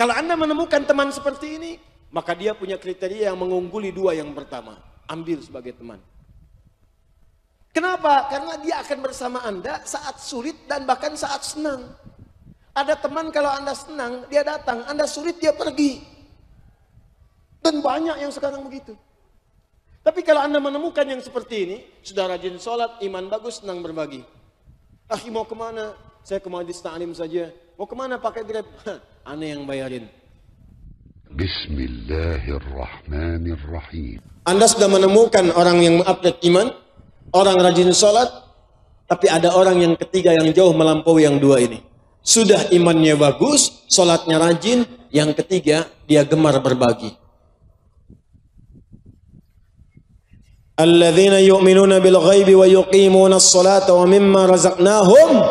Kalau Anda menemukan teman seperti ini, maka dia punya kriteria yang mengungguli dua yang pertama. Ambil sebagai teman. Kenapa? Karena dia akan bersama Anda saat sulit dan bahkan saat senang. Ada teman kalau Anda senang, dia datang. Anda sulit, dia pergi. Dan banyak yang sekarang begitu. Tapi kalau Anda menemukan yang seperti ini, sudah rajin sholat, iman bagus, senang berbagi. Akhi mau kemana? Saya ke majlis ta'lim saja. Mau kemana pakai Grab? Aneh yang bayarin. Bismillahirrahmanirrahim. Anda sudah menemukan orang yang mengupgrade iman, orang rajin sholat, tapi ada orang yang ketiga yang jauh melampaui yang dua ini. Sudah imannya bagus, sholatnya rajin, yang ketiga dia gemar berbagi. Alladzina yu'minuna bil ghaibi wa yuqimuna as-salata wa mimma razaqnahum,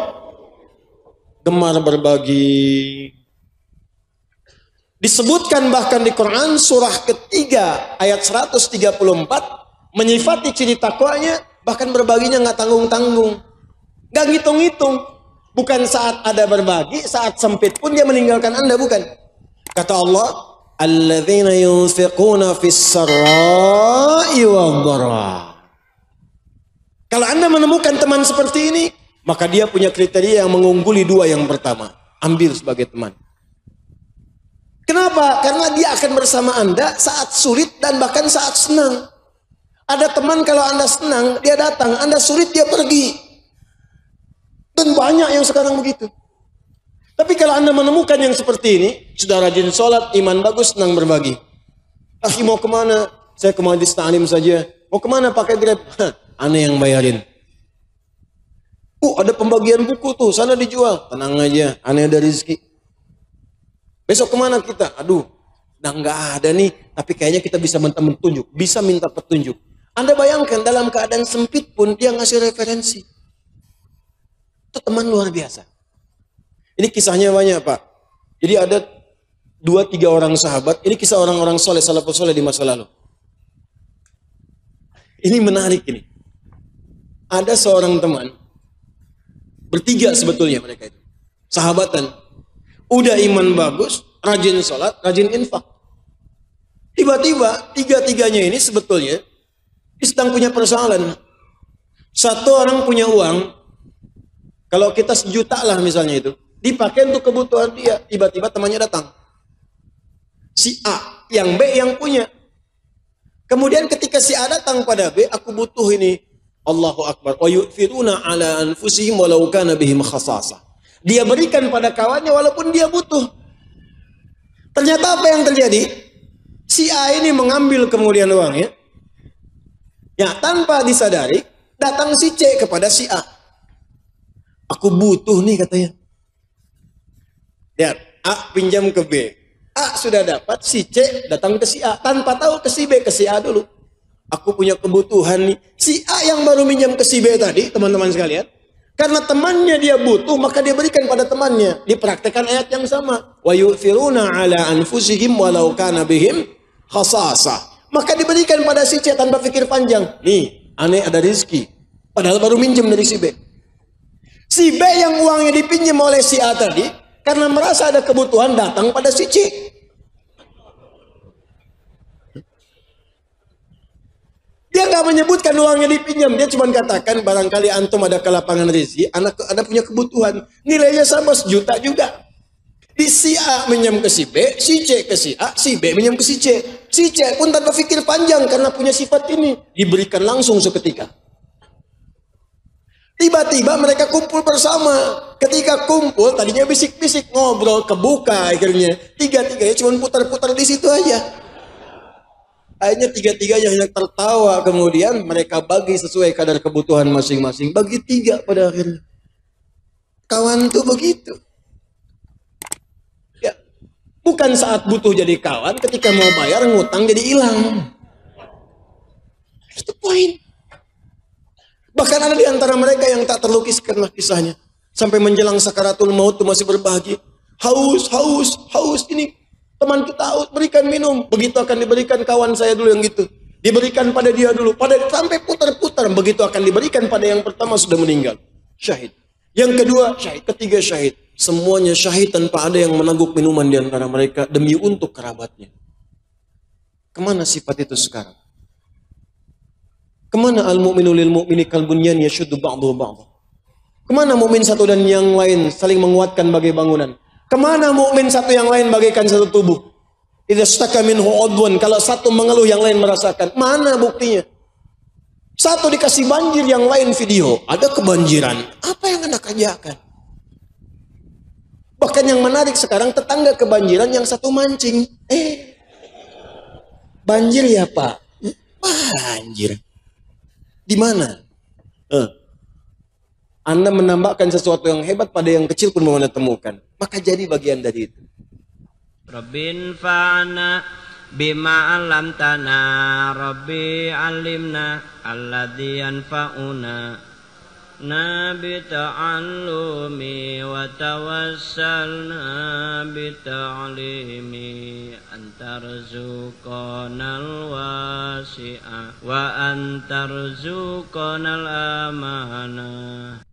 gemar berbagi. Disebutkan bahkan di Quran surah ketiga ayat 134 menyifati ciri takwanya, bahkan berbaginya nggak tanggung-tanggung, nggak ngitung-ngitung. Bukan saat ada berbagi, saat sempit pun dia meninggalkan Anda, bukan. Kata Allah, alladzina yunfiquna fis sarra'i wad-dharra. Kalau Anda menemukan teman seperti ini, maka dia punya kriteria yang mengungguli dua yang pertama. Ambil sebagai teman. Kenapa? Karena dia akan bersama Anda saat sulit dan bahkan saat senang. Ada teman kalau Anda senang, dia datang. Anda sulit, dia pergi. Dan banyak yang sekarang begitu. Tapi kalau Anda menemukan yang seperti ini, sudah rajin sholat, iman bagus, senang berbagi. Akhi mau kemana? Saya ke majlis ta'lim saja. Mau kemana pakai Grab? Aneh yang bayarin. Ada pembagian buku tuh, sana dijual. Tenang aja, aneh ada rezeki. Besok kemana kita? Aduh, udah nggak ada nih. Tapi kayaknya kita bisa minta petunjuk. Bisa minta petunjuk. Anda bayangkan dalam keadaan sempit pun dia ngasih referensi. Itu teman luar biasa. Ini kisahnya banyak, Pak. Jadi ada 2-3 orang sahabat. Ini kisah orang-orang soleh, salafus soleh di masa lalu. Ini menarik ini. Ada seorang teman. Bertiga sebetulnya mereka itu. Sahabatan. Udah iman bagus, rajin sholat, rajin infak. Tiba-tiba, tiga-tiganya ini sebetulnya sedang punya persoalan. Satu orang punya uang, kalau kita 1 juta lah misalnya itu, dipakai untuk kebutuhan dia. Tiba-tiba temannya datang. Si A, yang B yang punya. Kemudian ketika si A datang pada B, aku butuh ini. Allahu Akbar. Wa yu'thiruna ala anfusihim walau kana bihim khasasah. Dia berikan pada kawannya walaupun dia butuh. Ternyata apa yang terjadi? Si A ini mengambil kemudian uangnya. Ya, tanpa disadari, datang si C kepada si A. Aku butuh nih katanya. Lihat, A pinjam ke B. A sudah dapat, si C datang ke si A. Tanpa tahu ke si B, ke si A dulu. Aku punya kebutuhan nih. Si A yang baru minjam ke si B tadi, teman-teman sekalian. Karena temannya dia butuh, maka dia berikan pada temannya. Dipraktekkan ayat yang sama. Wa yu'thiruna ala anfusihim walau kana bihim khasasah. Maka diberikan pada si C tanpa pikir panjang. Nih, aneh ada rezeki. Padahal baru minjem dari si B. Si B yang uangnya dipinjam oleh si A tadi, karena merasa ada kebutuhan datang pada si C. Dia nggak menyebutkan uangnya dipinjam, dia cuma katakan barangkali antum ada kelapangan rezeki, anak punya kebutuhan, nilainya sama 1 juta juga. Di si A minjam ke si B, si C ke si A, si B minjam ke si C. Si C pun tanpa pikir panjang karena punya sifat ini, diberikan langsung seketika. Tiba-tiba mereka kumpul bersama. Ketika kumpul, tadinya bisik-bisik, ngobrol, kebuka akhirnya. Tiga-tiganya cuma putar-putar di situ aja. Akhirnya tiga-tiganya hanya tertawa. Kemudian mereka bagi sesuai kadar kebutuhan masing-masing. Bagi 3 pada akhirnya. Kawan tuh begitu. Ya, bukan saat butuh jadi kawan, ketika mau bayar ngutang jadi hilang. Itu poin. Bahkan ada di antara mereka yang tak terlukiskan kisahnya. Sampai menjelang sakaratul maut itu masih berbagi. Haus, haus, haus ini. Teman kita haus, berikan minum. Begitu akan diberikan kawan saya dulu yang gitu. Diberikan pada dia dulu. Sampai putar-putar. Begitu akan diberikan pada yang pertama sudah meninggal. Syahid. Yang kedua syahid. Ketiga syahid. Semuanya syahid tanpa ada yang meneguk minuman di antara mereka demi untuk kerabatnya. Kemana sifat itu sekarang? Kemana al-mu'minu lil mu'mini kal bunyan yashuddu ba'dahu ba'dahu? Kemana mukmin satu dan yang lain saling menguatkan bagai bangunan? Kemana mukmin satu yang lain bagaikan satu tubuh? Idza staka minhu udwan, kalau satu mengeluh yang lain merasakan. Mana buktinya? Satu dikasih banjir, yang lain video. Ada kebanjiran. Apa yang Anda kerjakan? Bahkan yang menarik sekarang, tetangga kebanjiran, yang satu mancing. Banjir ya Pak? Banjir. Di mana? Anda menambahkan sesuatu yang hebat pada yang kecil pun mau Anda temukan. Maka jadi bagian dari itu. Rabbin fa'ana bima alamtana, Rabbi alimna alladhi yanfa'una. Bita'allumi wa tawassalna bita'limi antarzuqanal wasi'a wa antarzuqanal amanah.